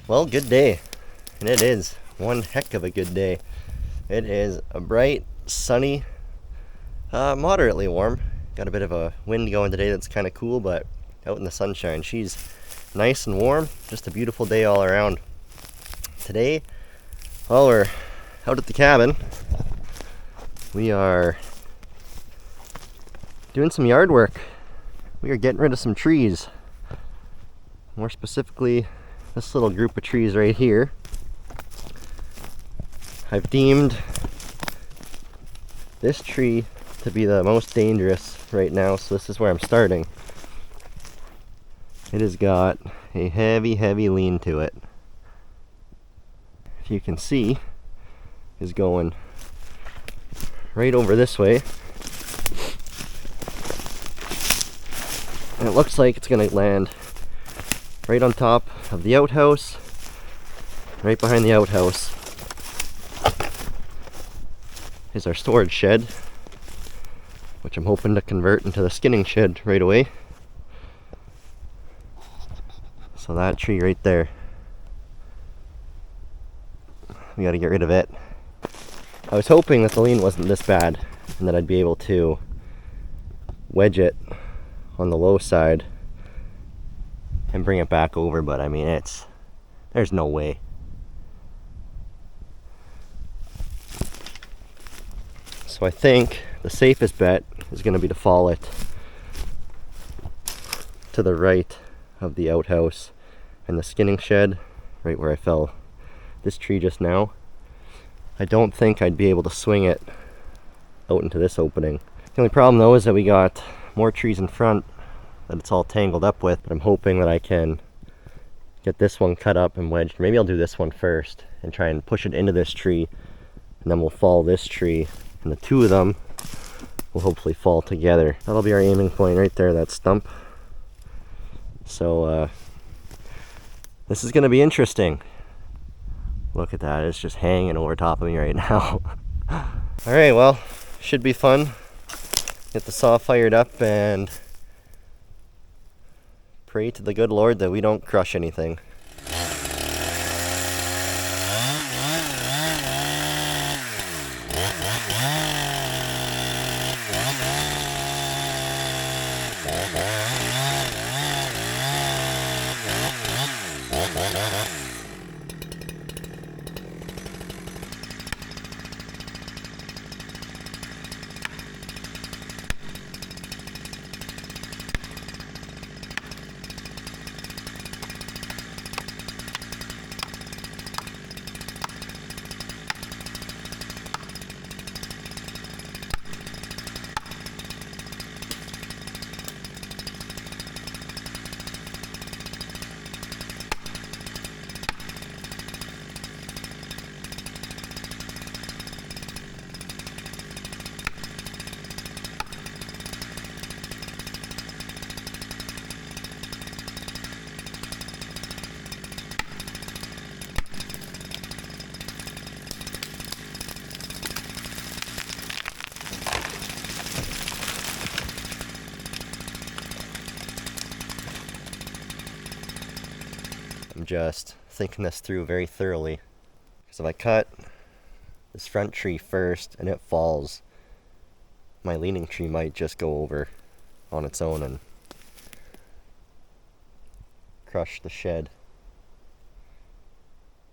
Well, good day, and it is one heck of a good day. It is a bright, sunny, moderately warm. Got a bit of a wind going today that's kind of cool, but out in the sunshine, she's nice and warm. Just a beautiful day all around. Today, well, we're out at the cabin. We are doing some yard work. We are getting rid of some trees. More specifically, this little group of trees right here. I've deemed this tree to be the most dangerous right now, so this is where I'm starting. It has got a heavy lean to it. If you can see, is going right over this way. And it looks like it's going to land right on top of the outhouse, right behind the outhouse is our storage shed, which I'm hoping to convert into the skinning shed right away. So that tree right there, we got to get rid of it. I was hoping that the lean wasn't this bad and that I'd be able to wedge it on the low side and bring it back over, but I mean, there's no way. So I think the safest bet is going to be to fall it to the right of the outhouse and the skinning shed, right where I fell this tree just now. I don't think I'd be able to swing it out into this opening. The only problem though is that we got more trees in front that it's all tangled up with, but I'm hoping that I can get this one cut up and wedged. Maybe I'll do this one first and try and push it into this tree, and then we'll fall this tree, and the two of them will hopefully fall together. That'll be our aiming point right there, that stump. So this is gonna be interesting. Look at that, it's just hanging over top of me right now. Alright, well, should be fun. Get the saw fired up and pray to the good Lord that we don't crush anything. I'm just thinking this through very thoroughly, because if I cut this front tree first and it falls, my leaning tree might just go over on its own and crush the shed.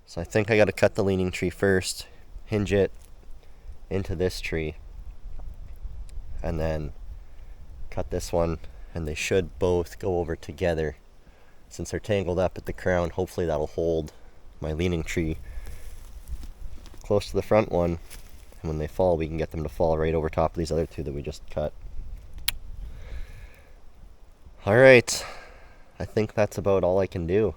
So I think I got to cut the leaning tree first, hinge it into this tree, and then cut this one, and they should both go over together. Since they're tangled up at the crown, hopefully that'll hold my leaning tree close to the front one, and when they fall, we can get them to fall right over top of these other two that we just cut. Alright, I think that's about all I can do.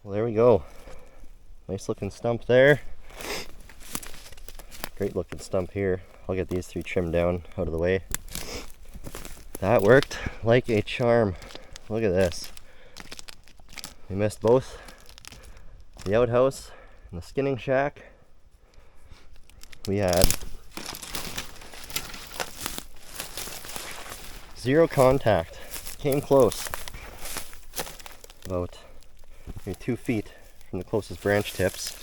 Well, there we go. Nice looking stump there. Great looking stump here. I'll get these 3 trimmed down out of the way. That worked like a charm. Look at this. We missed both the outhouse and the skinning shack. We had 0 contact. Came close. About maybe 2 feet from the closest branch tips.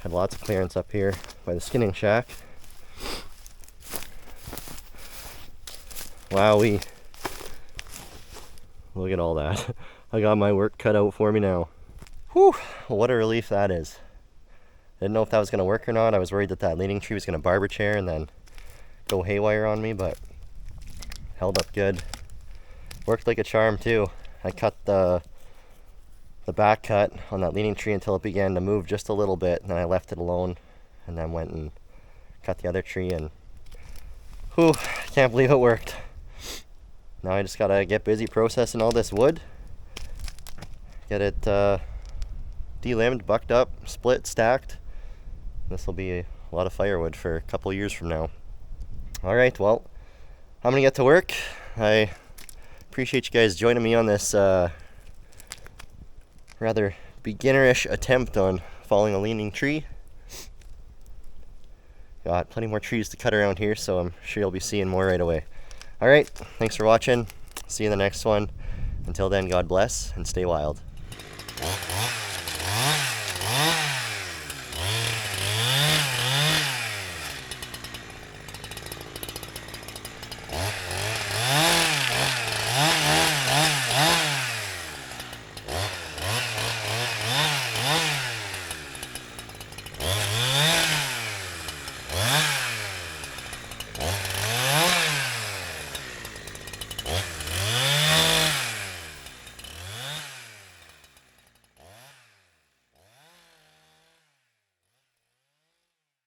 Had lots of clearance up here by the skinning shack. Wowee. Look at all that. I got my work cut out for me now. Whew, what a relief that is. Didn't know if that was going to work or not. I was worried that that leaning tree was going to barber chair and then go haywire on me, but held up good. Worked like a charm too. I cut the back cut on that leaning tree until it began to move just a little bit, and then I left it alone and then went and cut the other tree, and whew, can't believe it worked. Now I just gotta get busy processing all this wood, get it delimbed, bucked up, split, stacked. This will be a lot of firewood for a couple years from now. Alright, well, I'm gonna get to work. I appreciate you guys joining me on this rather beginnerish attempt on falling a leaning tree. Got plenty more trees to cut around here, so I'm sure you'll be seeing more right away. Alright, thanks for watching. See you in the next one. Until then, God bless and stay wild.